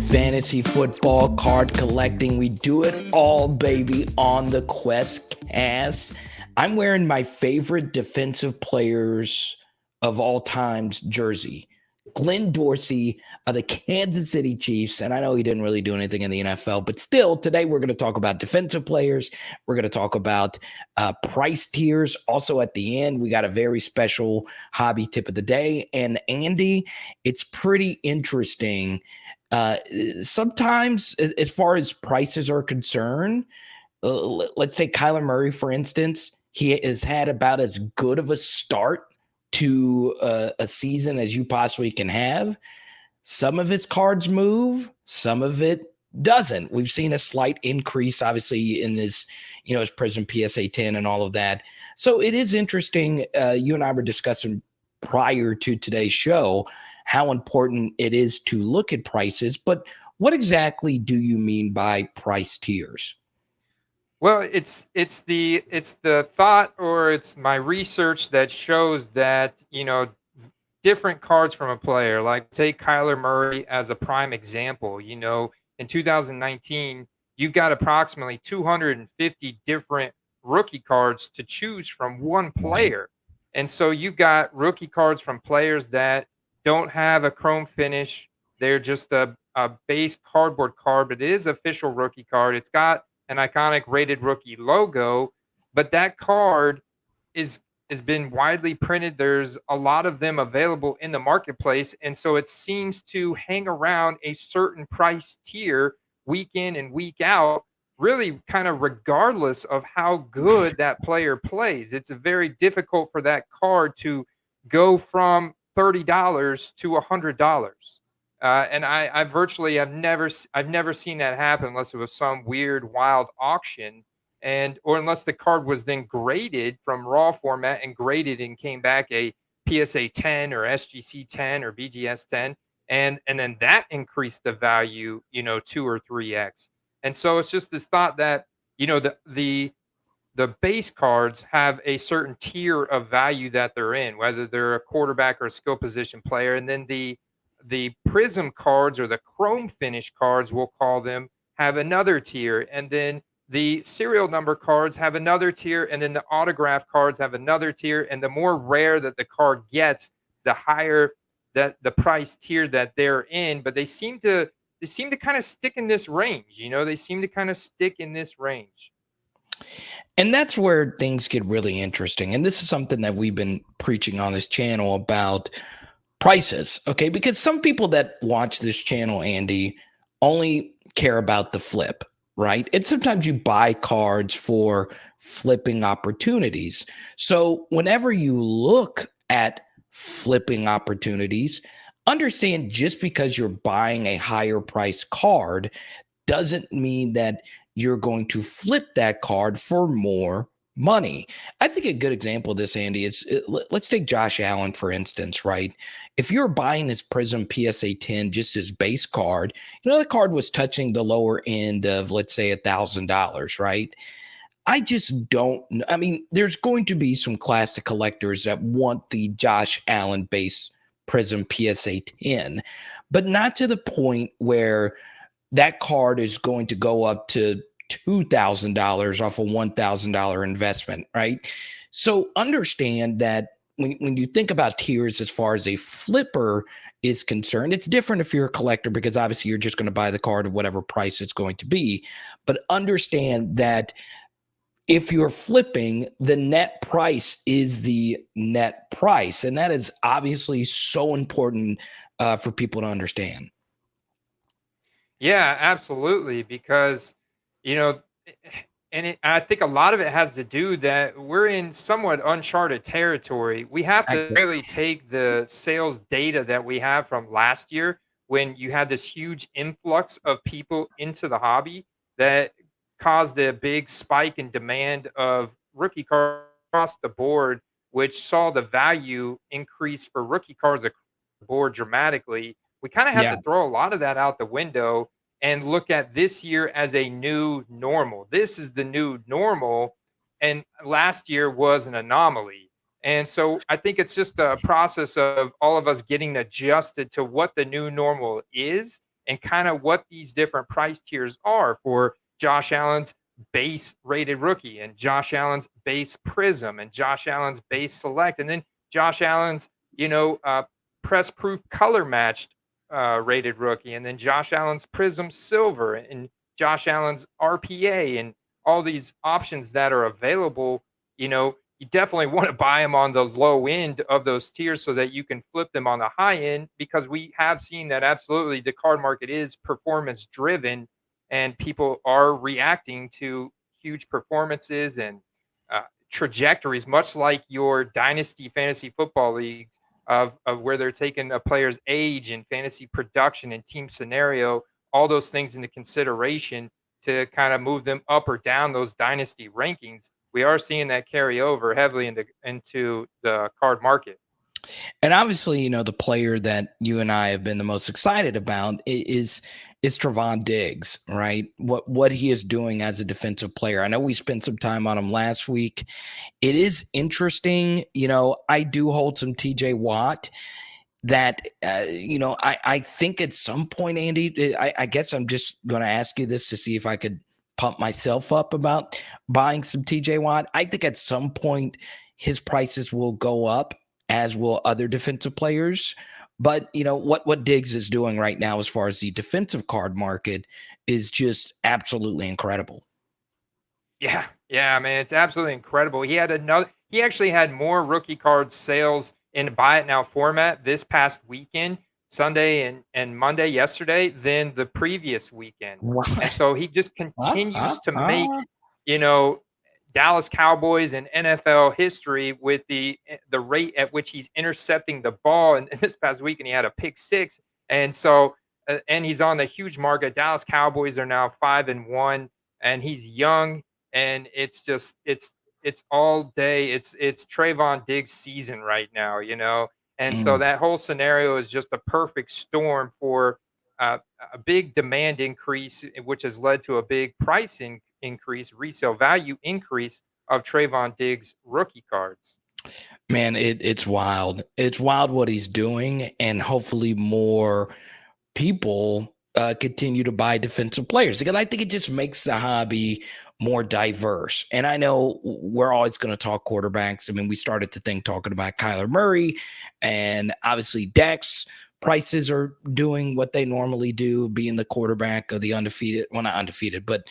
Fantasy football, card collecting. We do it all, baby, on the QuestCast. I'm wearing my favorite defensive players of all times jersey. Glenn Dorsey of the Kansas City Chiefs. And I know he didn't really do anything in the NFL, but still, today we're going to talk about defensive players. We're going to talk about price tiers. Also, at the end, we got a very special hobby tip of the day. And Andy, it's pretty interesting. Sometimes, as far as prices are concerned, let's take Kylo Murray, for instance. He has had about as good of a start to a season as you possibly can have. Some of his cards move, some of it doesn't. We've seen a slight increase, obviously, in his Prism PSA 10 and all of that. So it is interesting. You and I were discussing prior to today's show how important it is to look at prices, but what exactly do you mean by price tiers? Well, it's the thought, or it's my research that shows that different cards from a player, like take Kyler Murray as a prime example. In 2019, you've got approximately 250 different rookie cards to choose from one Right. player, and so you've got rookie cards from players that don't have a chrome finish. They're just a base cardboard card, but it is official rookie card. It's got an iconic rated rookie logo, but that card is has been widely printed. There's a lot of them available in the marketplace, and so it seems to hang around a certain price tier week in and week out, really kind of regardless of how good that player plays. It's very difficult for that card to go from $30 to $100. And I virtually I've never seen that happen unless it was some weird wild auction, and or unless the card was then graded from raw format and graded and came back a PSA 10 or SGC 10 or BGS 10, and then that increased the value 2 or 3x. And so it's just this thought that the base cards have a certain tier of value that they're in, whether they're a quarterback or a skill position player, and then the prism cards, or the chrome finish cards, we'll call them, have another tier, and then the serial number cards have another tier, and then the autograph cards have another tier. And the more rare that the card gets, the higher that the price tier that they're in. But they seem to kind of stick in this range. They seem to kind of stick in this range. And that's where things get really interesting. And this is something that we've been preaching on this channel about prices, okay? Because some people that watch this channel, Andy, only care about the flip, right? And sometimes you buy cards for flipping opportunities. So whenever you look at flipping opportunities, understand just because you're buying a higher price card doesn't mean that you're going to flip that card for more money. I think a good example of this, Andy, is let's take Josh Allen, for instance, right? If you're buying his Prism PSA 10, just his base card, the card was touching the lower end of, let's say, $1,000, right? I just don't. I mean, there's going to be some classic collectors that want the Josh Allen base Prism PSA 10, but not to the point where that card is going to go up to $2,000 off a $1,000 investment, right? So understand that when you think about tiers as far as a flipper is concerned, it's different if you're a collector, because obviously you're just going to buy the card at whatever price it's going to be. But understand that if you're flipping, the net price is the net price. And that is obviously so important for people to understand. Yeah, absolutely. Because, you know, I think a lot of it has to do that we're in somewhat uncharted territory. We have to really take the sales data that we have from last year, when you had this huge influx of people into the hobby that caused a big spike in demand of rookie cards across the board, which saw the value increase for rookie cards across the board dramatically. We kind of have Yeah. to throw a lot of that out the window and look at this year as a new normal. This is the new normal. and last year was an anomaly. And so I think it's just a process of all of us getting adjusted to what the new normal is and kind of what these different price tiers are for Josh Allen's base rated rookie and Josh Allen's base prism and Josh Allen's base select and then Josh Allen's, press proof color matched rated rookie and then Josh Allen's prism silver and Josh Allen's RPA and all these options that are available. You definitely want to buy them on the low end of those tiers so that you can flip them on the high end because we have seen that absolutely the card market is performance driven and people are reacting to huge performances and trajectories, much like your dynasty fantasy football leagues of where they're taking a player's age and fantasy production and team scenario, all those things into consideration to kind of move them up or down those dynasty rankings. We are seeing that carry over heavily into the card market. And obviously, the player that you and I have been the most excited about is Travon Diggs, right? What he is doing as a defensive player. I know we spent some time on him last week. It is interesting. I do hold some TJ Watt that, I think at some point, Andy, I guess I'm just going to ask you this to see if I could pump myself up about buying some TJ Watt. I think at some point his prices will go up, as will other defensive players. But what Diggs is doing right now as far as the defensive card market is just absolutely incredible. Yeah, man, it's absolutely incredible. He actually had more rookie card sales in buy it now format this past weekend, Sunday and Monday yesterday than the previous weekend. And What? so he just continues to make, you know, Dallas Cowboys and NFL history with the rate at which he's intercepting the ball. And this past weekend he had a pick six. And so and he's on the huge market. Dallas Cowboys are now 5-1 and he's young and it's all day. It's Travon Diggs season right now. And so Mm. that whole scenario is just a perfect storm for uh, a big demand increase, which has led to a big increase, resale value increase of Travon Diggs rookie cards. Man, it's wild. It's wild what he's doing, and hopefully more people continue to buy defensive players because I think it just makes the hobby more diverse. And I know we're always going to talk quarterbacks. I mean, we started the thing talking about Kyler Murray, and obviously Dak's prices are doing what they normally do, being the quarterback of the undefeated, well, not undefeated, but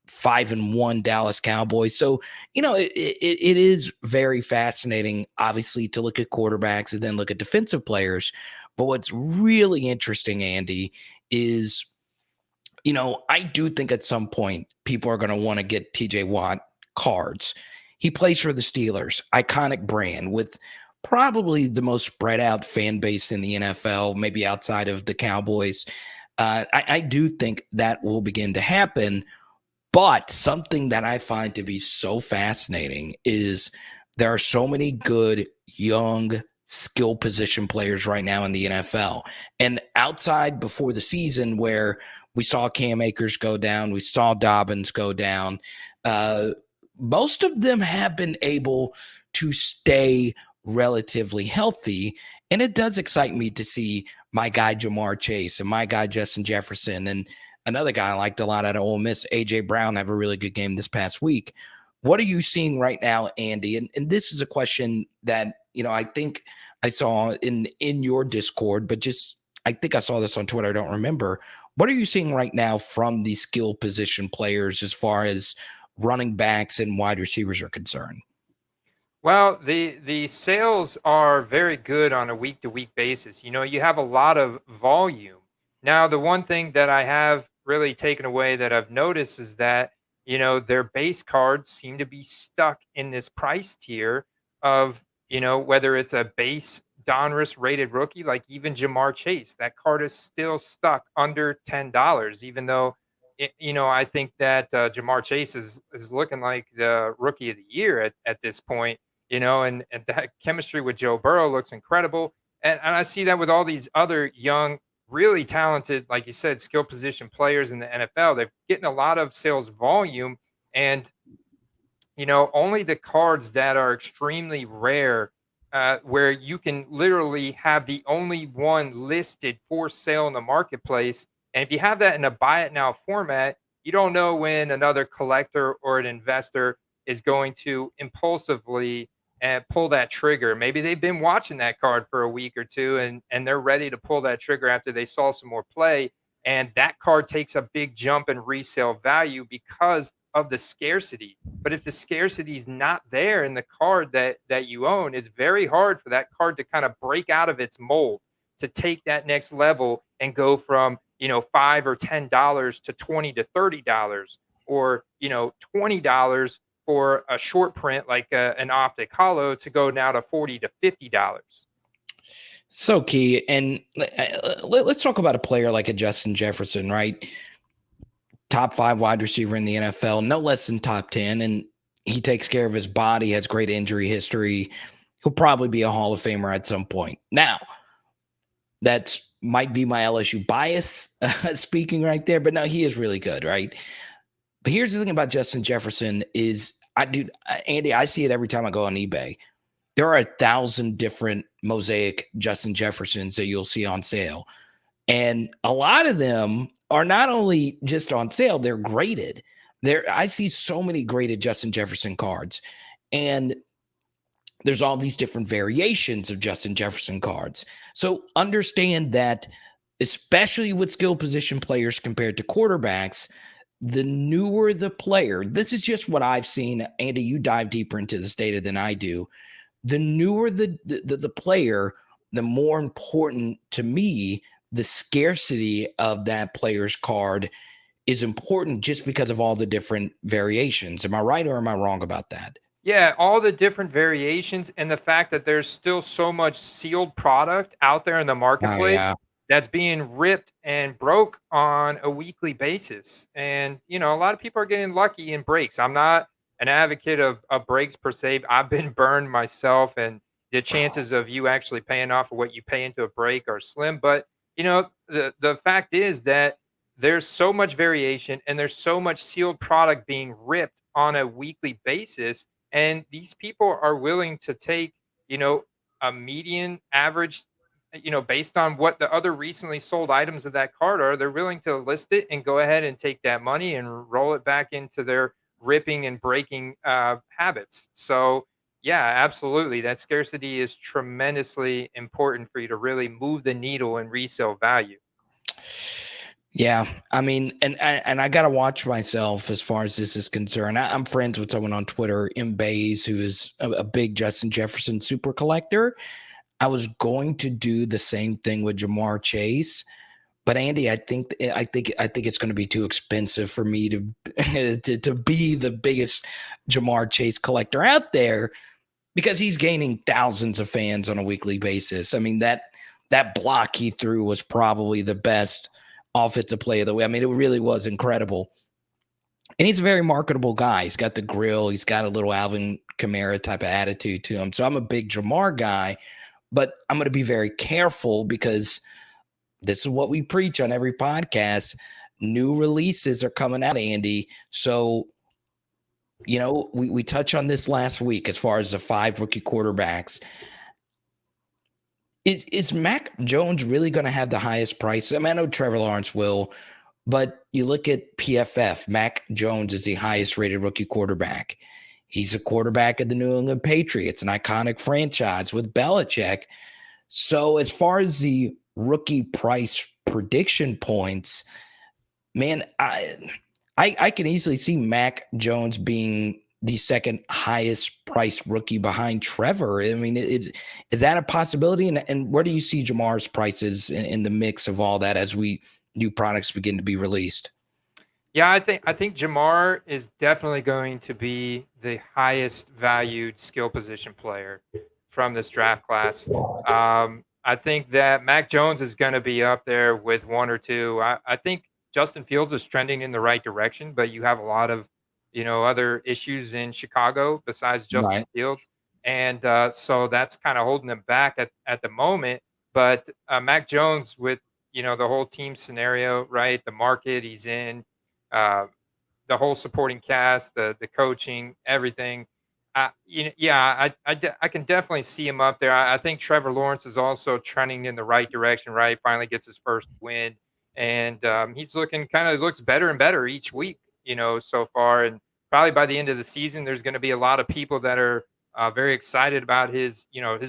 5-1 Dallas Cowboys. So, it is very fascinating, obviously, to look at quarterbacks and then look at defensive players. But what's really interesting, Andy, is, I do think at some point people are going to want to get TJ Watt cards. He plays for the Steelers, iconic brand with probably the most spread out fan base in the NFL, maybe outside of the Cowboys. I do think that will begin to happen. But something that I find to be so fascinating is there are so many good young skill position players right now in the NFL. And outside before the season where we saw Cam Akers go down, we saw Dobbins go down, uh, most of them have been able to stay relatively healthy. And it does excite me to see my guy Jamar Chase and my guy Justin Jefferson and another guy I liked a lot out of Ole Miss, A.J. Brown, have a really good game this past week. What are you seeing right now, Andy? And this is a question that, I think I saw in your Discord, but just I think I saw this on Twitter. I don't remember. What are you seeing right now from the skill position players as far as running backs and wide receivers are concerned? Well, the sales are very good on a week to week basis. You have a lot of volume. Now, the one thing that I have really taken away that I've noticed is that, their base cards seem to be stuck in this price tier of, whether it's a base Donruss rated rookie, like even Jamar Chase, that card is still stuck under $10, even though I think that Jamar Chase is looking like the rookie of the year at this point, and that chemistry with Joe Burrow looks incredible. And I see that with all these other young, really talented, like you said, skill position players in the NFL. They're getting a lot of sales volume. And only the cards that are extremely rare, where you can literally have the only one listed for sale in the marketplace. And if you have that in a buy it now format, you don't know when another collector or an investor is going to impulsively pull that trigger. Maybe they've been watching that card for a week or two, and they're ready to pull that trigger after they saw some more play. And that card takes a big jump in resale value because of the scarcity. But if the scarcity is not there in the card that you own, it's very hard for that card to kind of break out of its mold, to take that next level and go from $5 or $10 to $20 to $30, or $20 for a short print like an optic hollow to go now to $40 to $50. So key. And let's talk about a player like a Justin Jefferson, right? Top 5 wide receiver in the NFL, no less than top 10. And he takes care of his body, has great injury history. He'll probably be a Hall of Famer at some point. Now, that might be my LSU bias speaking right there, but no, he is really good, right? But here's the thing about Justin Jefferson is, Andy, I see it every time I go on eBay. There are 1,000 different mosaic Justin Jeffersons that you'll see on sale. And a lot of them are not only just on sale, they're graded. I see so many graded Justin Jefferson cards. And there's all these different variations of Justin Jefferson cards. So understand that, especially with skill position players compared to quarterbacks, the newer the player, this is just what I've seen. Andy, you dive deeper into this data than I do. The newer the player, the more important to me the scarcity of that player's card is important, just because of all the different variations. Am I right or am I wrong about that? Yeah, all the different variations and the fact that there's still so much sealed product out there in the Oh marketplace yeah. that's being ripped and broke on a weekly basis. And, a lot of people are getting lucky in breaks. I'm not an advocate of breaks per se. I've been burned myself, and the chances of you actually paying off of what you pay into a break are slim. But, the fact is that there's so much variation and there's so much sealed product being ripped on a weekly basis, and these people are willing to take, a median average, based on what the other recently sold items of that card are. They're willing to list it and go ahead and take that money and roll it back into their ripping and breaking habits. So, yeah, absolutely. That scarcity is tremendously important for you to really move the needle in resale value. Yeah, I mean, and I gotta watch myself as far as this is concerned. I'm friends with someone on Twitter, M. Bays, who is a big Justin Jefferson super collector. I was going to do the same thing with Jamar Chase, but Andy, I think it's going to be too expensive for me to be the biggest Jamar Chase collector out there, because he's gaining thousands of fans on a weekly basis. I mean, that block he threw was probably the best offensive play of the way. I mean, it really was incredible. And he's a very marketable guy. He's got the grill. He's got a little Alvin Kamara type of attitude to him. So I'm a big Jamar guy, but I'm going to be very careful, because this is what we preach on every podcast. New releases are coming out, Andy. So, we touched on this last week as far as the 5 rookie quarterbacks. Is Mac Jones really going to have the highest price? I mean, I know Trevor Lawrence will, but you look at PFF, Mac Jones is the highest rated rookie quarterback. He's a quarterback of the New England Patriots, an iconic franchise with Belichick. So as far as the rookie price prediction points, man, I can easily see Mac Jones being the second highest priced rookie behind Trevor. I mean, is that a possibility? And where do you see Jamar's prices in the mix of all that as new products begin to be released? Yeah, I think Jamar is definitely going to be the highest valued skill position player from this draft class. I think that Mac Jones is going to be up there with one or two. I think Justin Fields is trending in the right direction, but you have a lot of other issues in Chicago besides Justin Right. Fields, and so that's kind of holding them back at the moment. But Mac Jones, with the whole team scenario, right? The market he's in, uh, the whole supporting cast, the coaching, everything. I can definitely see him up there. I think Trevor Lawrence is also trending in the right direction. Right, finally gets his first win, and he's looking kind of looks better and better each week. So far, and probably by the end of the season, there's going to be a lot of people that are very excited about his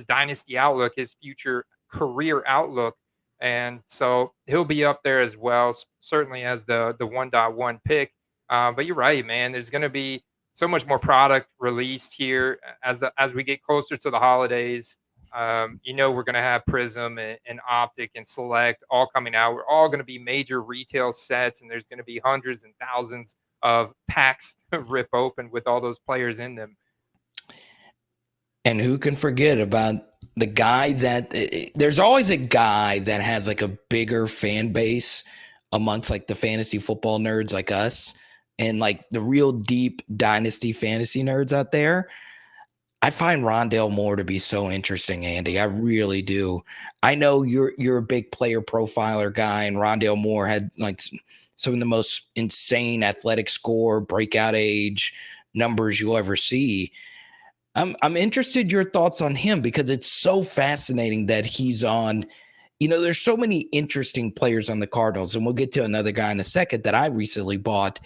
dynasty outlook, his future career outlook, and so he'll be up there as well, certainly as the 1.1 pick. But you're right, man. There's going to be so much more product released here as we get closer to the holidays. We're going to have Prism and Optic and Select all coming out. We're all going to be major retail sets, and there's going to be hundreds and thousands of packs to rip open with all those players in them. And who can forget about the guy that there's always a guy that has like a bigger fan base amongst like the fantasy football nerds like us and like the real deep dynasty fantasy nerds out there. I find Rondale Moore to be so interesting, Andy. I really do. I know you're a big player profiler guy, and Rondale Moore had like some of the most insane athletic score, breakout age numbers you'll ever see. I'm interested in your thoughts on him because it's so fascinating that he's on. There's so many interesting players on the Cardinals, and we'll get to another guy in a second that I recently bought.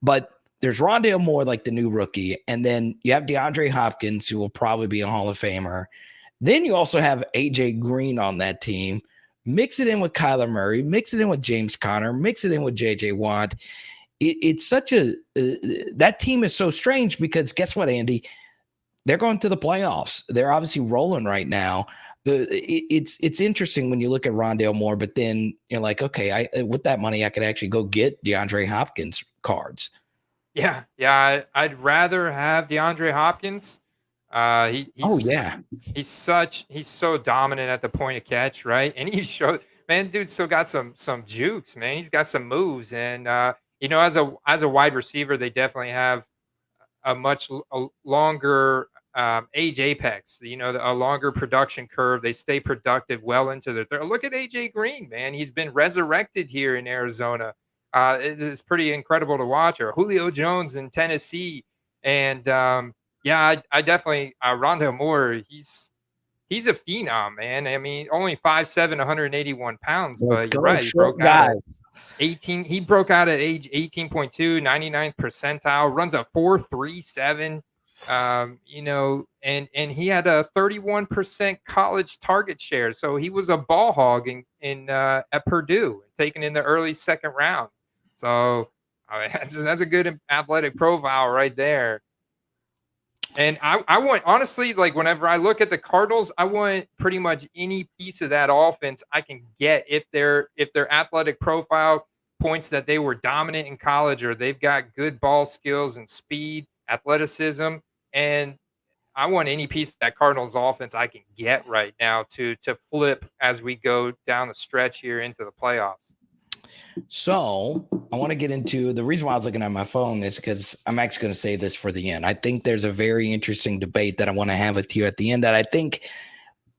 But there's Rondale Moore, like the new rookie, and then you have DeAndre Hopkins, who will probably be a Hall of Famer. Then you also have AJ Green on that team. Mix it in with Kyler Murray, mix it in with James Conner, mix it in with JJ Watt. It's such that team is so strange because guess what, Andy? They're going to the playoffs. They're obviously rolling right now. It's interesting when you look at Rondale Moore, but then you're like, okay, with that money, I could actually go get DeAndre Hopkins cards. Yeah. I'd rather have DeAndre Hopkins. He's so dominant at the point of catch, right? And he showed, man, dude, still got some jukes, man. He's got some moves, and as a wide receiver, they definitely have a much longer age apex, a longer production curve. They stay productive well into their third. Look at AJ Green, man. He's been resurrected here in Arizona. It's pretty incredible to watch. Or Julio Jones in Tennessee. And I definitely, Rondale Moore, he's a phenom, man. I mean, only 5'7", 181 pounds, but you're right. He broke out at 18. He broke out at age 18.2, 99th percentile, runs a 4.37. And he had a 31% college target share. So he was a ball hog in at Purdue, taken in the early second round. So that's a good athletic profile right there. And I want, honestly, like whenever I look at the Cardinals, I want pretty much any piece of that offense I can get if their athletic profile points that they were dominant in college, or they've got good ball skills and speed, athleticism, and I want any piece of that Cardinals offense I can get right now to flip as we go down the stretch here into the playoffs. So I want to get into the reason why I was looking at my phone is because I'm actually going to say this for the end. I think there's a very interesting debate that I want to have with you at the end that I think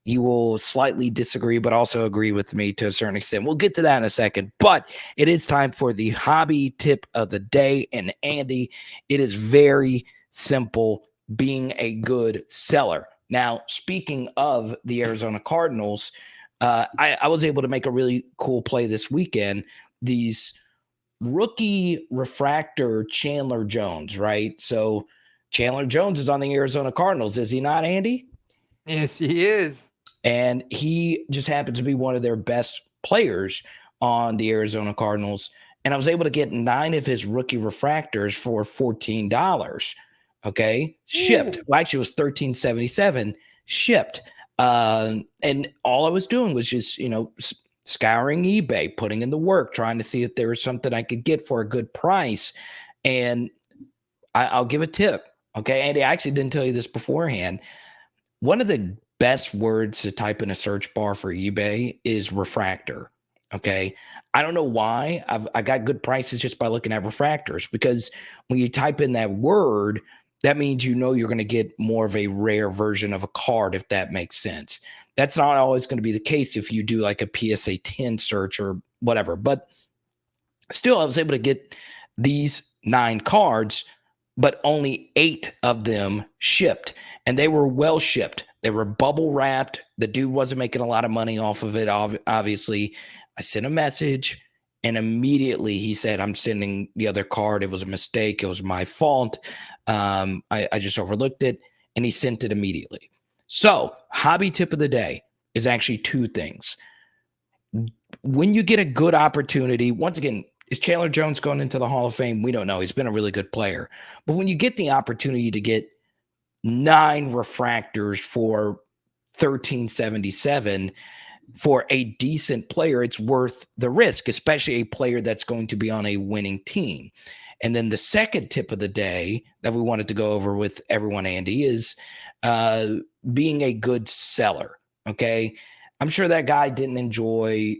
you will slightly disagree, but also agree with me to a certain extent. We'll get to that in a second, but it is time for the hobby tip of the day. And Andy, it is very simple being a good seller. Now, speaking of the Arizona Cardinals, I was able to make a really cool play this weekend. These rookie refractor Chandler Jones, right? So Chandler Jones is on the Arizona Cardinals, is he not, Andy? Yes, he is. And he just happens to be one of their best players on the Arizona Cardinals. And I was able to get 9 of his rookie refractors for $14. Okay. Shipped. Well, actually, it was $13.77 shipped. And all I was doing was just, scouring eBay, putting in the work, trying to see if there was something I could get for a good price. And I'll give a tip. Okay. Andy, I actually didn't tell you this beforehand. One of the best words to type in a search bar for eBay is refractor. Okay. I don't know why. I got good prices just by looking at refractors, because when you type in that word, that means you're going to get more of a rare version of a card, if that makes sense. That's not always going to be the case if you do like a PSA 10 search or whatever. But still, I was able to get these 9 cards, but only 8 of them shipped, and they were well shipped. They were bubble wrapped. The dude wasn't making a lot of money off of it, obviously. I sent a message, and immediately he said, I'm sending the other card. It was a mistake. It was my fault. I just overlooked it, and he sent it immediately. So, hobby tip of the day is actually 2 things. When you get a good opportunity, once again, is Chandler Jones going into the Hall of Fame? We don't know. He's been a really good player. But when you get the opportunity to get 9 refractors for 1377 for a decent player, it's worth the risk, especially a player that's going to be on a winning team. And then the second tip of the day that we wanted to go over with everyone, Andy, is being a good seller. Okay. I'm sure that guy didn't enjoy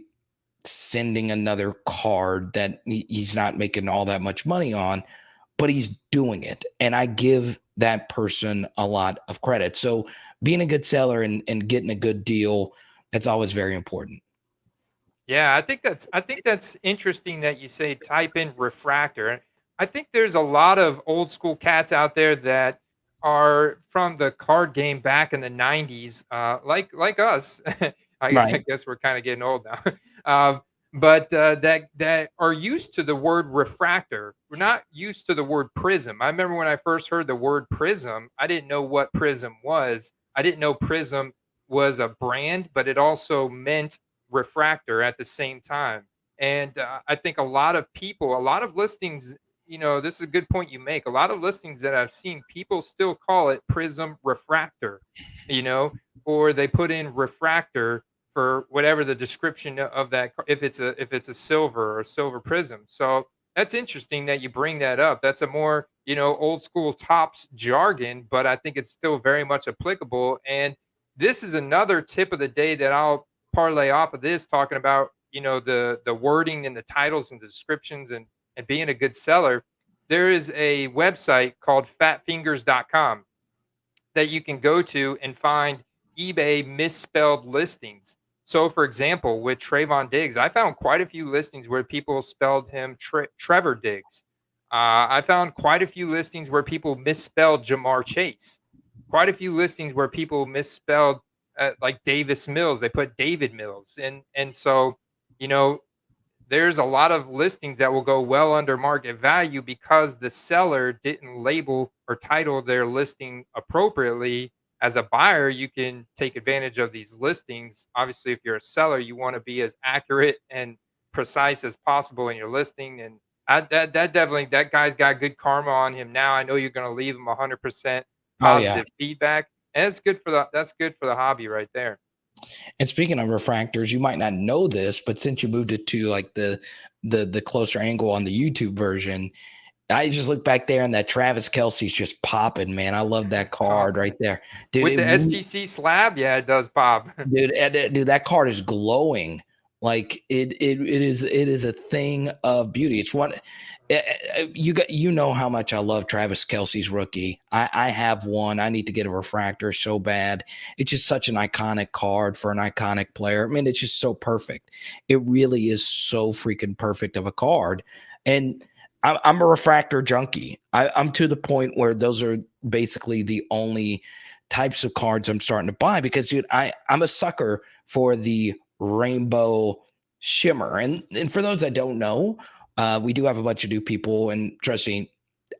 sending another card that he's not making all that much money on, but he's doing it. And I give that person a lot of credit. So being a good seller and getting a good deal, that's always very important. Yeah, I think that's interesting that you say type in refractor. I think there's a lot of old school cats out there that are from the card game back in the '90s, like us. I Right. guess we're kind of getting old now, um, but that are used to the word refractor. We're not used to the word prism. I remember when I first heard the word prism, I didn't know what prism was. I didn't know prism was a brand, but it also meant refractor at the same time. And I think a lot of people, a lot of listings, this is a good point you make. A lot of listings that I've seen, people still call it prism refractor, you know, or they put in refractor for whatever the description of that, if it's a silver or silver prism. So that's interesting that you bring that up. That's a more, old school tops jargon, but I think it's still very much applicable. And this is another tip of the day that I'll parlay off of this, talking about the wording and the titles and the descriptions, and being a good seller. There is a website called fatfingers.com that you can go to and find eBay misspelled listings. So, for example, with Travon Diggs, I found quite a few listings where people spelled him Trevor Diggs. I found quite a few listings where people misspelled Jamar Chase. Quite a few listings where people misspelled like Davis Mills. They put David Mills, and so you know there's a lot of listings that will go well under market value because the seller didn't label or title their listing appropriately. As a buyer, you can take advantage of these listings. Obviously, if you're a seller, you want to be as accurate and precise as possible in your listing. And that definitely, that guy's got good karma on him now. I know you're going to leave him 100% Oh yeah. positive feedback, and that's good for the hobby right there. And speaking of refractors, you might not know this, but since you moved it to like the closer angle on the YouTube version, I just look back there and that Travis Kelsey's just popping, man. I love that card Awesome. right there, dude. With the STC slab, yeah, it does pop. Dude, that card is glowing. Like it is a thing of beauty. It's one you know how much I love Travis Kelsey's rookie. I have one. I need to get a refractor so bad. It's just such an iconic card for an iconic player. I mean, it's just so perfect. It really is so freaking perfect of a card. And I'm a refractor junkie. I'm to the point where those are basically the only types of cards I'm starting to buy because, dude, I'm a sucker for the rainbow shimmer. And for those that don't know, we do have a bunch of new people, and trust me,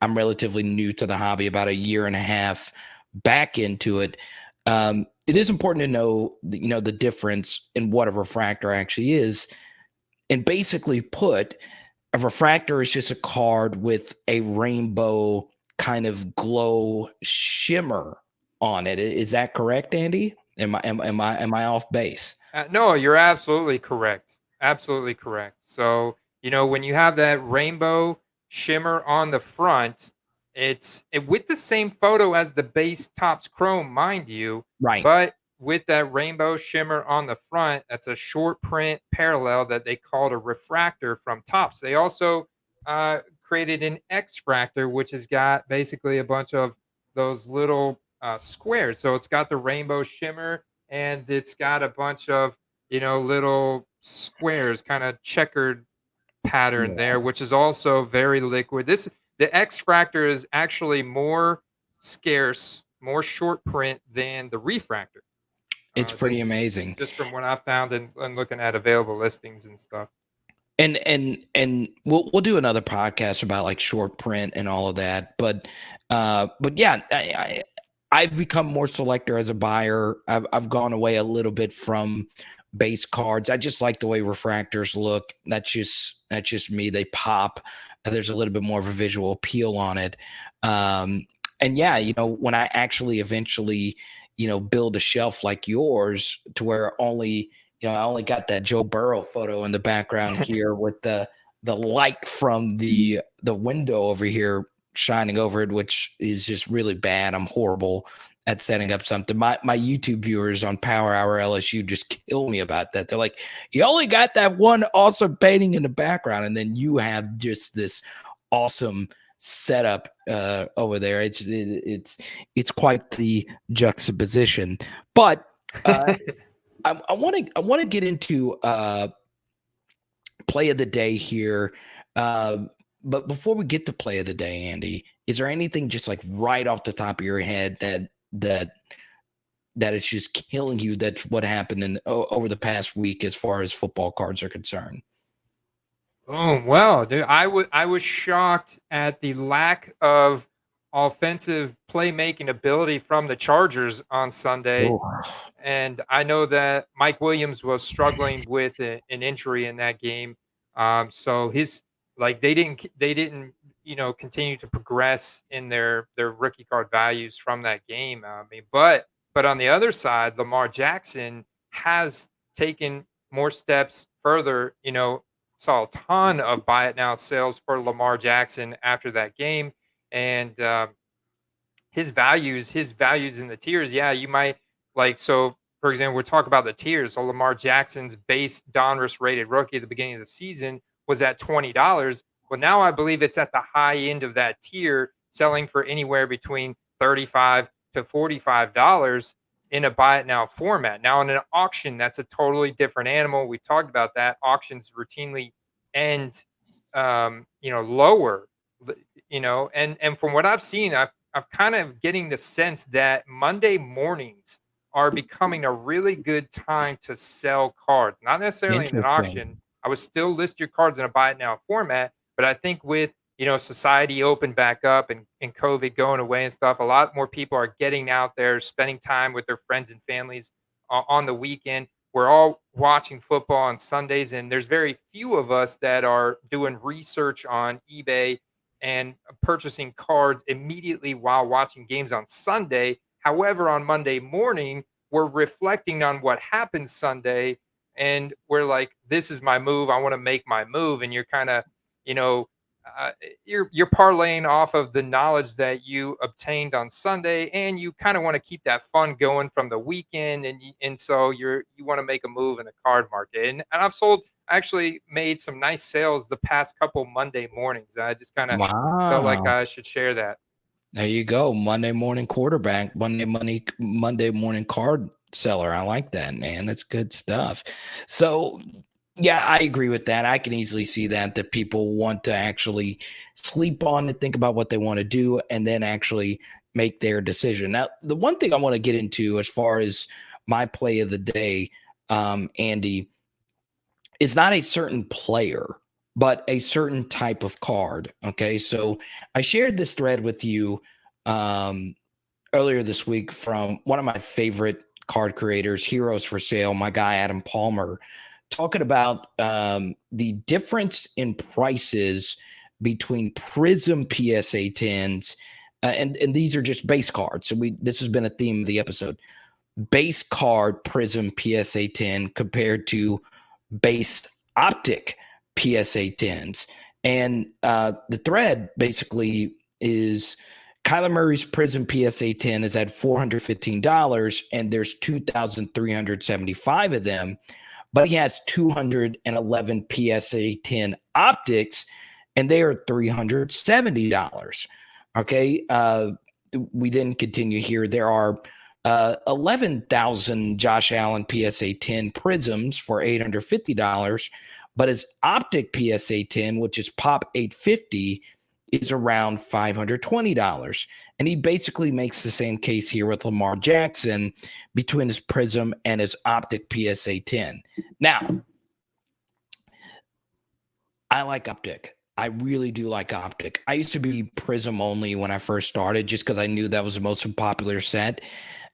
I'm relatively new to the hobby, about a year and a half back into it. It is important to know, the difference in what a refractor actually is. And basically put, a refractor is just a card with a rainbow kind of glow shimmer on it. Is that correct, Andy? Am I off base? No, you're absolutely correct. Absolutely correct. So, when you have that rainbow shimmer on the front, with the same photo as the base tops chrome, mind you, Right. but with that rainbow shimmer on the front, that's a short print parallel that they called a refractor from tops. They also created an X-fractor, which has got basically a bunch of those little squares. So it's got the rainbow shimmer, and it's got a bunch of little squares, kind of checkered pattern Yeah. there, which is also very liquid. This the X Fractor is actually more scarce, more short print than the refractor. It's pretty amazing. Just from what I found and looking at available listings and stuff. And we'll do another podcast about like short print and all of that. But yeah, I've become more selector as a buyer. I've gone away a little bit from base cards. I just like the way refractors look. That's just me. They pop. There's a little bit more of a visual appeal on it. And yeah, when I actually eventually, build a shelf like yours to where I only got that Joe Burrow photo in the background here with the light from the window over here shining over it, which is just really bad. I'm horrible at setting up something. My YouTube viewers on Power Hour LSU just kill me about that. They're like, you only got that one awesome painting in the background, and then you have just this awesome setup over there. It's quite the juxtaposition. But I want to get into play of the day here. But before we get to play of the day, Andy, is there anything just like right off the top of your head that it's just killing you? That's what happened over the past week as far as football cards are concerned. Oh, well, dude, I was shocked at the lack of offensive playmaking ability from the Chargers on Sunday. Oh. And I know that Mike Williams was struggling with an injury in that game. So they didn't continue to progress in their rookie card values from that game. I mean, but on the other side, Lamar Jackson has taken more steps further. Saw a ton of buy it now sales for Lamar Jackson after that game, and his values in the tiers. Yeah, you might like so. For example, we're talking about the tiers. So Lamar Jackson's base Donruss rated rookie at the beginning of the season was at $20. Well, now I believe it's at the high end of that tier, selling for anywhere between $35 to $45 in a buy it now format. Now, in an auction, that's a totally different animal. We talked about that. Auctions routinely end, lower, and from what I've seen, I've kind of getting the sense that Monday mornings are becoming a really good time to sell cards, not necessarily in an auction. I would still list your cards in a buy it now format, but I think with society open back up and COVID going away and stuff, a lot more people are getting out there, spending time with their friends and families on the weekend. We're all watching football on Sundays, and there's very few of us that are doing research on eBay and purchasing cards immediately while watching games on Sunday. However, on Monday morning, we're reflecting on what happened Sunday, and we're like, this is my move. I want to make my move. And you're kind of, you're parlaying off of the knowledge that you obtained on Sunday, and you kind of want to keep that fun going from the weekend, and so you want to make a move in the card market. And I've actually made some nice sales the past couple Monday mornings. I just kind of felt like I should share that. There you go. Monday morning quarterback, Monday morning card seller. I like that, man. That's good stuff. So yeah, I agree with that. I can easily see that people want to actually sleep on it, think about what they want to do, and then actually make their decision. Now, the one thing I want to get into as far as my play of the day, Andy, is not a certain player, but a certain type of card. Okay, so I shared this thread with you earlier this week from one of my favorite card creators, Heroes for Sale, my guy Adam Palmer, talking about the difference in prices between Prism PSA 10s, and these are just base cards. So this has been a theme of the episode. Base card Prism PSA 10 compared to base optic PSA 10s. And the thread basically is Kylo Murray's Prism PSA 10 is at $415, and there's 2,375 of them. But he has 211 PSA 10 optics, and they are $370. Okay. We then continue here. There are 11,000 Josh Allen PSA 10 prisms for $850, but his optic PSA 10, which is Pop 850, is around $520. And he basically makes the same case here with Lamar Jackson between his Prism and his Optic PSA 10. Now, I like Optic. I really do like Optic. I used to be Prism only when I first started just because I knew that was the most popular set.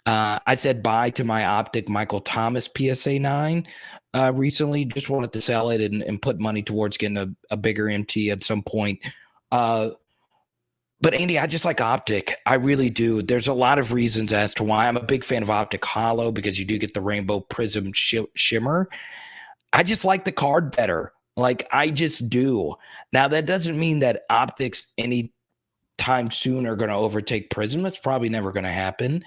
I said bye to my Optic Michael Thomas PSA 9 recently. Just wanted to sell it and put money towards getting a bigger MT at some point. But Andy, I just like Optic. I really do. There's a lot of reasons as to why. I'm a big fan of Optic Hollow because you do get the rainbow prism shimmer. I just like the card better. Like, I just do. Now, that doesn't mean that Optics any time soon are going to overtake Prism. It's probably never going to happen.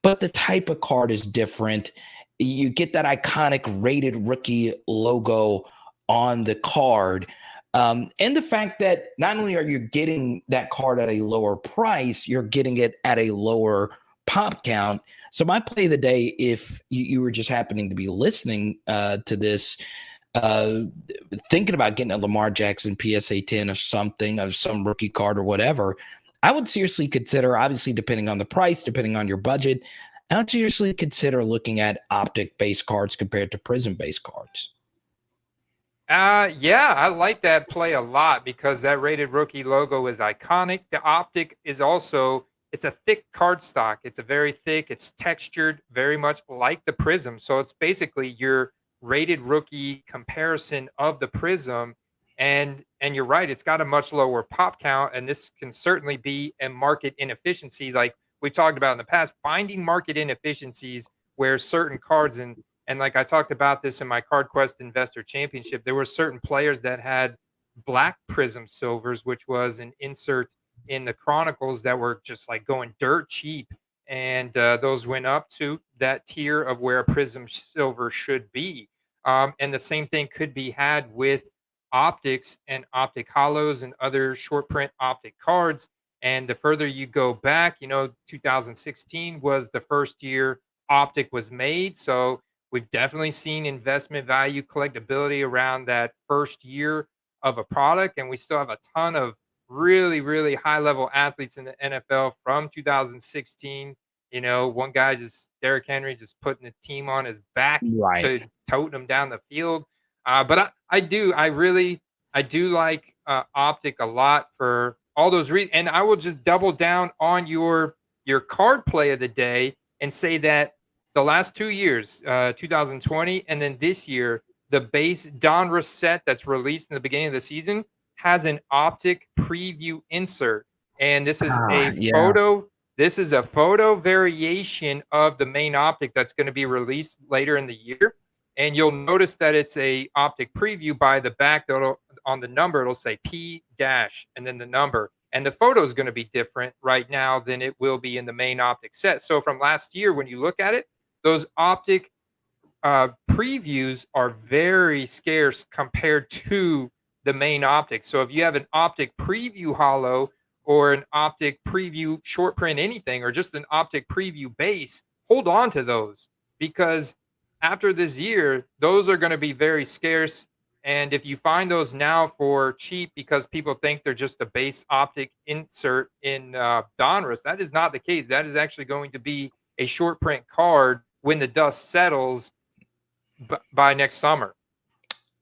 But the type of card is different. You get that iconic rated rookie logo on the card. And the fact that not only are you getting that card at a lower price, you're getting it at a lower pop count. So my play of the day, if you were just happening to be listening to this, thinking about getting a Lamar Jackson PSA 10 or something, of some rookie card or whatever, I would seriously consider, obviously depending on the price, depending on your budget, I would seriously consider looking at Optic-based cards compared to Prism-based cards. Yeah, I like that play a lot because that rated rookie logo is iconic. The Optic is also, it's a thick cardstock. It's a very thick, it's textured, very much like the Prism. So it's basically your rated rookie comparison of the Prism. And you're right, it's got a much lower pop count, and this can certainly be a market inefficiency, like we talked about in the past, finding market inefficiencies where certain cards, and like I talked about this in my Card Quest Investor Championship, there were certain players that had black Prism silvers, which was an insert in the Chronicles that were just like going dirt cheap. And those went up to that tier of where a Prism silver should be. And the same thing could be had with optics and optic hollows and other short print optic cards. And the further you go back, 2016 was the first year optic was made. So we've definitely seen investment value collectability around that first year of a product. And we still have a ton of really, really high level athletes in the NFL from 2016. One guy just, Derrick Henry, just putting the team on his back Right. to toting him down the field. But I do like Optic a lot for all those reasons. And I will just double down on your card play of the day and say that the last 2 years, 2020 and then this year, the base Donruss set that's released in the beginning of the season has an Optic preview insert, and this is a Yeah. photo. This is a photo variation of the main Optic that's going to be released later in the year. And you'll notice that it's a Optic preview. By the back, on the number, it'll say P dash and then the number. And the photo is going to be different right now than it will be in the main Optic set. So from last year, when you look at it, those Optic previews are very scarce compared to the main Optic. So if you have an Optic preview hollow or an Optic preview short print anything, or just an Optic preview base, hold on to those, because after this year, those are going to be very scarce. And if you find those now for cheap because people think they're just a base Optic insert in Donruss, that is not the case. That is actually going to be a short print card when the dust settles by next summer.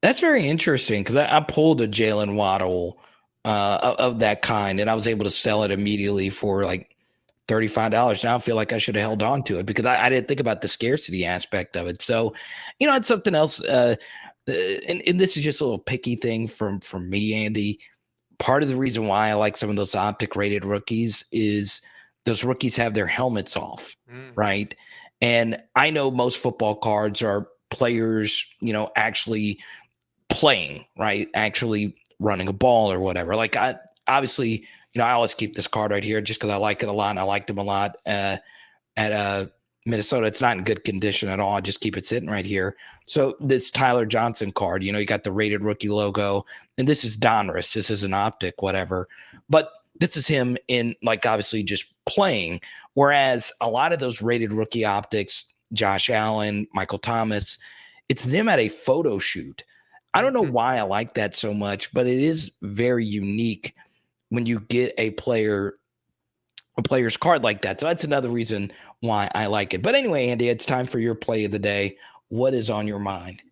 That's very interesting because I pulled a Jalen Waddle of that kind, and I was able to sell it immediately for like $35. Now I feel like I should have held on to it because I didn't think about the scarcity aspect of it. So, it's something else. And this is just a little picky thing from me, Andy. Part of the reason why I like some of those Optic rated rookies is those rookies have their helmets off, right? And I know most football cards are players, actually playing, right? Actually running a ball or whatever. Like, I obviously, I always keep this card right here just because I like it a lot and I liked him a lot at Minnesota. It's not in good condition at all. I just keep it sitting right here. So this Tyler Johnson card, you got the rated rookie logo, and this is Donruss. This is an Optic, whatever. But this is him in, like, obviously just playing. Whereas a lot of those rated rookie Optics, Josh Allen, Michael Thomas, it's them at a photo shoot. I don't know why I like that so much, but it is very unique when you get a player's card like that. So that's another reason why I like it. But anyway, Andy, it's time for your play of the day. What is on your mind?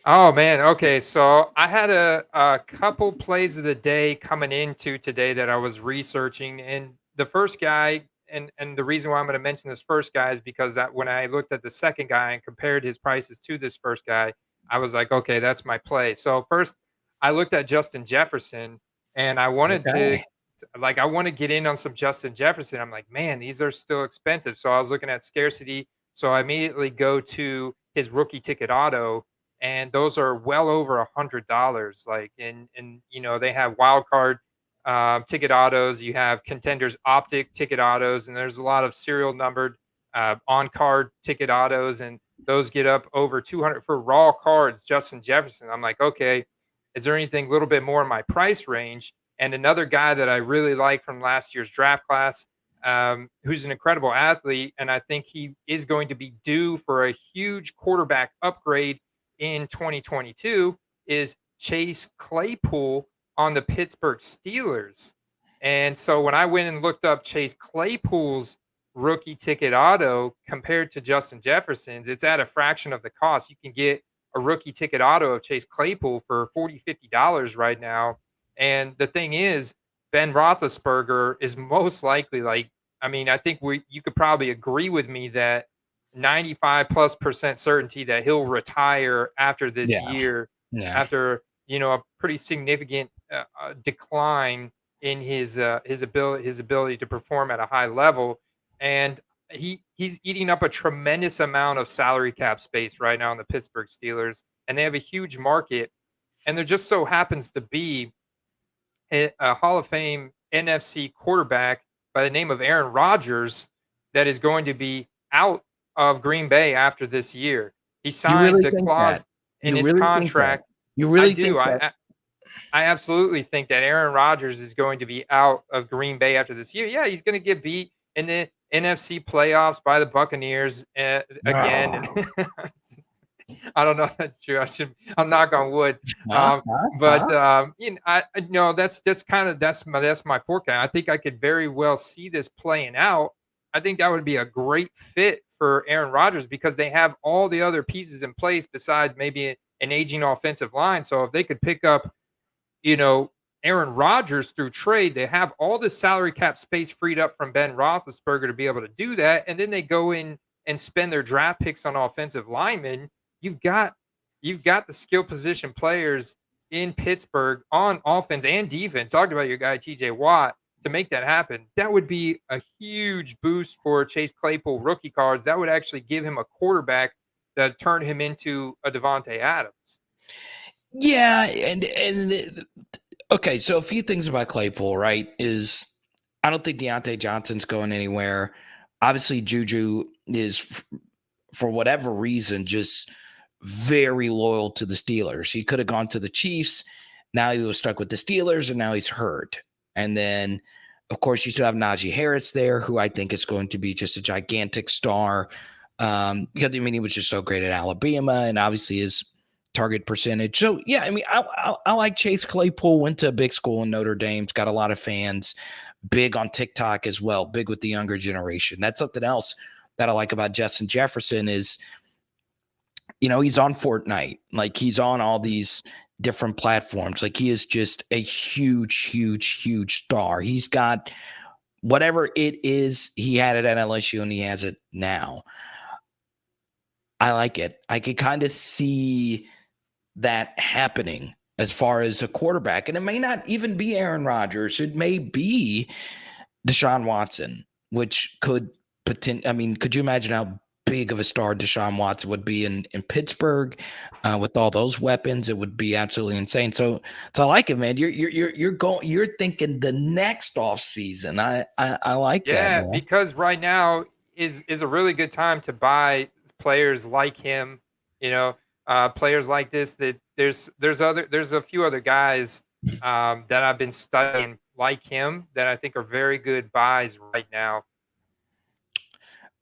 Oh man, okay. So I had a couple plays of the day coming into today that I was researching, and the first guy, and the reason why I'm going to mention this first guy is because that when I looked at the second guy and compared his prices to this first guy, I was like, okay, that's my play. So first, I looked at Justin Jefferson, and I wanted to. Okay. Like I want to get in on some Justin Jefferson. I'm like, man, these are still expensive. So I was looking at scarcity. So I immediately go to his rookie ticket auto, and those are well over $100. Like, and they have wild card ticket autos. You have contenders optic ticket autos, and there's a lot of serial numbered on card ticket autos, and those get up over 200 for raw cards. Justin Jefferson. I'm like, okay, is there anything a little bit more in my price range? And another guy that I really like from last year's draft class, who's an incredible athlete, and I think he is going to be due for a huge quarterback upgrade in 2022, is Chase Claypool on the Pittsburgh Steelers. And so when I went and looked up Chase Claypool's rookie ticket auto compared to Justin Jefferson's, it's at a fraction of the cost. You can get a rookie ticket auto of Chase Claypool for $40, $50 right now. And the thing is, Ben Roethlisberger is most likely, like, I mean, I think you could probably agree with me that 95+% certainty that he'll retire after this Yeah. year, Yeah. after a pretty significant decline in his ability to perform at a high level, and he's eating up a tremendous amount of salary cap space right now in the Pittsburgh Steelers, and they have a huge market, and there just so happens to be a Hall of Fame NFC quarterback by the name of Aaron Rodgers that is going to be out of Green Bay after this year. He You signed really the think that? clause in You his really think that? contract. You I really do. think that? I absolutely think that Aaron Rodgers is going to be out of Green Bay after this year. Yeah, he's going to get beat in the NFC playoffs by the Buccaneers again. And I don't know if that's true. I'm knock on wood. Huh? Um, Huh? but Huh? I know that's kind of that's my forecast. I think I could very well see this playing out. I think that would be a great fit for Aaron Rodgers because they have all the other pieces in place besides maybe an aging offensive line. So if they could pick up, you know, Aaron Rodgers through trade, they have all the salary cap space freed up from Ben Roethlisberger to be able to do that, and then they go in and spend their draft picks on offensive linemen. You've got you've got the skill position players in Pittsburgh on offense and defense. Talked about your guy TJ Watt to make that happen. That would be a huge boost for Chase Claypool rookie cards. That would actually give him a quarterback that turn him into a Devontae Adams. Yeah, okay. So a few things about Claypool, right? Is I don't think Deontay Johnson's going anywhere. Obviously, Juju is, for whatever reason, just very loyal to the Steelers. He could have gone to the Chiefs. Now he was stuck with the Steelers, and now he's hurt. And then, of course, you still have Najee Harris there, who I think is going to be just a gigantic star. Because I mean, he was just so great at Alabama, and obviously his target percentage. So yeah, I mean, I like Chase Claypool. Went to a big school in Notre Dame. It's got a lot of fans. Big on TikTok as well. Big with the younger generation. That's something else that I like about Justin Jefferson is, he's on Fortnite. Like he's on all these different platforms. Like he is just a huge, huge, huge star. He's got whatever it is he had it at LSU and he has it now. I like it. I could kind of see that happening as far as a quarterback. And it may not even be Aaron Rodgers. It may be Deshaun Watson, which could could you imagine how big of a star Deshaun Watson would be in Pittsburgh with all those weapons? It would be absolutely insane. So I like it, man. You're thinking the next off season. I like that, Yeah, man. because right now is a really good time to buy players like him. You know, players like this. That there's a few other guys that I've been studying like him that I think are very good buys right now.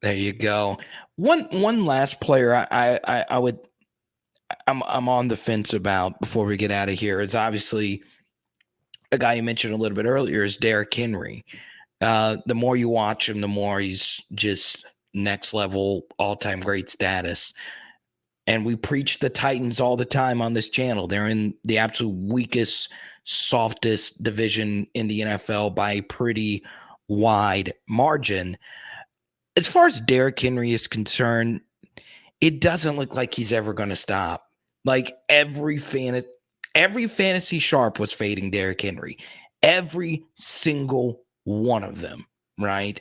There you go. One last player I'm on the fence about before we get out of here is obviously a guy you mentioned a little bit earlier is Derrick Henry. The more you watch him, the more he's just next level, all time great status. And we preach the Titans all the time on this channel. They're in the absolute weakest, softest division in the NFL by a pretty wide margin. As far as Derrick Henry is concerned, it doesn't look like he's ever going to stop. Like every fantasy sharp was fading Derrick Henry. Every single one of them, right?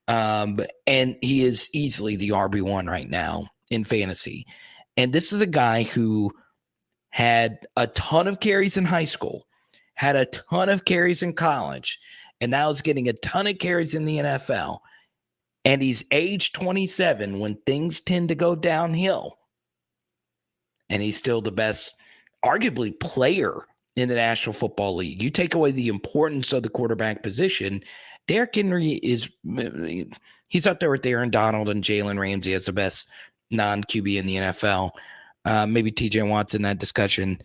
And he is easily the RB1 right now in fantasy. And this is a guy who had a ton of carries in high school, had a ton of carries in college, and now is getting a ton of carries in the NFL. And he's age 27 when things tend to go downhill. And he's still the best, arguably, player in the National Football League. You take away the importance of the quarterback position, Derrick Henry he's up there with Aaron Donald and Jalen Ramsey as the best non-QB in the NFL. Maybe TJ Watt's in that discussion.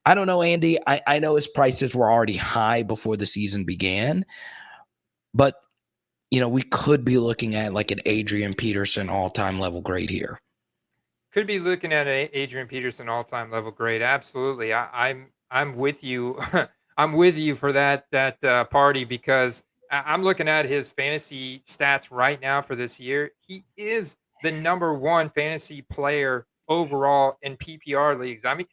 I don't know, Andy. I know his prices were already high before the season began, but we could be looking at like an Adrian Peterson all-time level grade here. Could be looking at an Adrian Peterson all-time level grade. Absolutely, I'm with you. I'm with you for that party, because I'm looking at his fantasy stats right now for this year. He is the number one fantasy player overall in PPR leagues. I mean,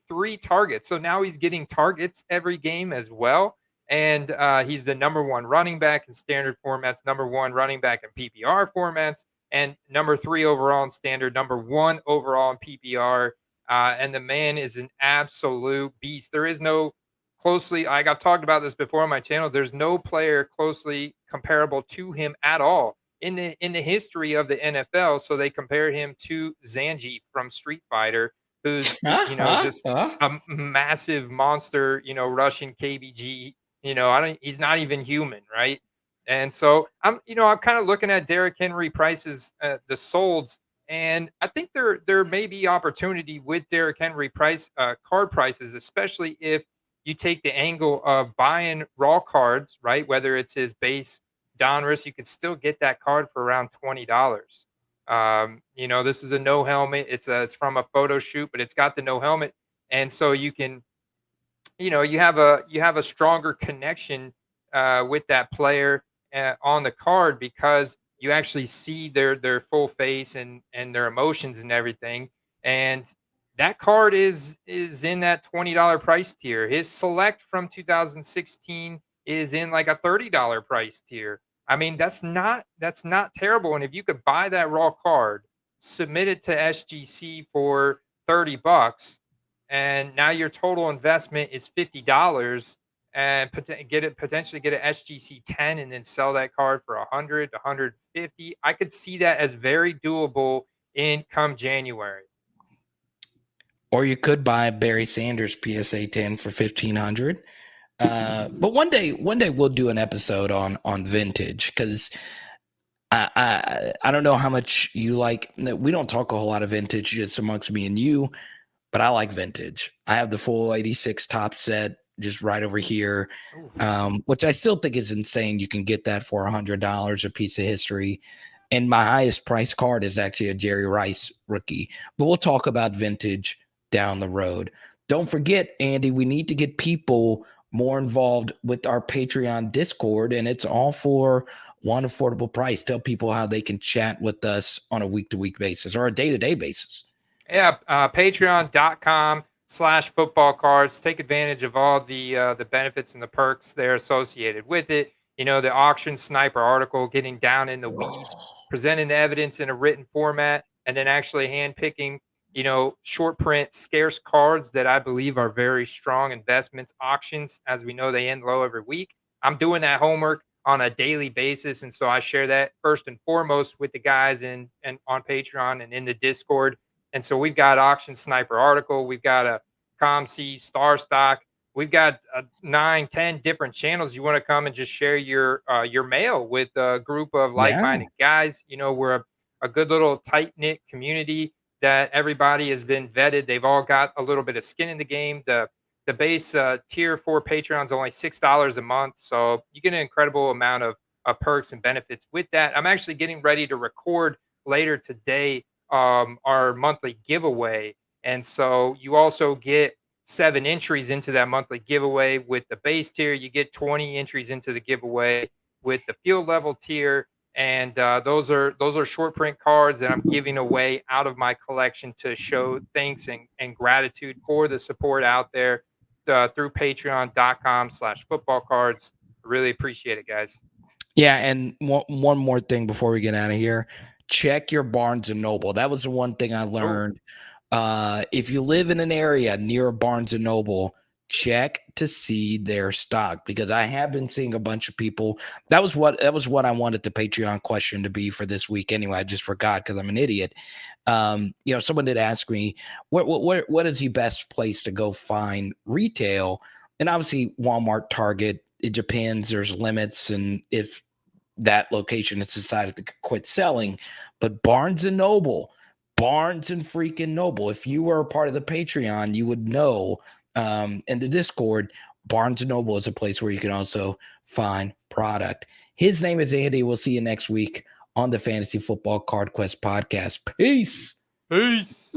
3 targets. So now he's getting targets every game as well. And he's the number one running back in standard formats, number one running back in PPR formats, and number 3 overall in standard, number 1 overall in PPR. And the man is an absolute beast. There is no closely, like I've talked about this before on my channel, there's no player closely comparable to him at all in the history of the NFL. So they compared him to Zangief from Street Fighter, who's just a massive monster, Russian KBG. He's not even human, right? And so I'm kind of looking at Derrick Henry prices, the solds, and I think there may be opportunity with Derrick Henry card prices, especially if you take the angle of buying raw cards, right? Whether it's his base Donruss, you can still get that card for around $20. This is a no helmet. It's from a photo shoot, but it's got the no helmet, and so you can, you have a stronger connection with that player on the card, because you actually see their full face and their emotions and everything. And that card is in that $20 price tier. His select from 2016 is in like a $30 price tier. I mean, that's not terrible. And if you could buy that raw card, submit it to SGC for $30, and now your total investment is $50, and potentially get an SGC 10 and then sell that card for 100 to 150. I could see that as very doable in come January. Or you could buy Barry Sanders PSA 10 for 1,500. But one day we'll do an episode on vintage, because I don't know how much you like. We don't talk a whole lot of vintage just amongst me and you, but I like vintage. I have the full 86 top set just right over here, which I still think is insane. You can get that for $100, a piece of history. And my highest price card is actually a Jerry Rice rookie. But we'll talk about vintage down the road. Don't forget, Andy, we need to get people more involved with our Patreon Discord, and it's all for one affordable price. Tell people how they can chat with us on a week-to-week basis or a day-to-day basis. Yeah, patreon.com/football cards. Take advantage of all the benefits and the perks there associated with it. The auction sniper article, getting down in the weeds, presenting the evidence in a written format, and then actually handpicking, short print, scarce cards that I believe are very strong investments. Auctions, as we know, they end low every week. I'm doing that homework on a daily basis, and so I share that first and foremost with the guys and on Patreon and in the Discord. And so we've got auction sniper article, we've got a ComC star stock, we've got 9, 10 different channels. You want to come and just share your mail with a group of like-minded guys. We're a good little tight-knit community that everybody has been vetted. They've all got a little bit of skin in the game. The base tier for Patreon is only $6 a month, so you get an incredible amount of perks and benefits with that. I'm actually getting ready to record later today our monthly giveaway, and so you also get 7 entries into that monthly giveaway with the base tier. You get 20 entries into the giveaway with the field level tier, and those are short print cards that I'm giving away out of my collection to show thanks and gratitude for the support out there through patreon.com/football cards. Really appreciate it, guys. Yeah, and one more thing before we get out of here. Check your Barnes and Noble. That was the one thing I learned. If you live in an area near a Barnes and Noble, check to see their stock, because I have been seeing a bunch of people. That was what I wanted the Patreon question to be for this week. Anyway, I just forgot because I'm an idiot. Someone did ask me what is the best place to go find retail, and obviously Walmart, Target. It depends. There's limits, and if that location has decided to quit selling, but Barnes and freaking Noble. If you were a part of the Patreon, you would know. And the Discord, Barnes and Noble is a place where you can also find product. His name is Andy. We'll see you next week on the Fantasy Football Card Quest podcast. Peace. Peace.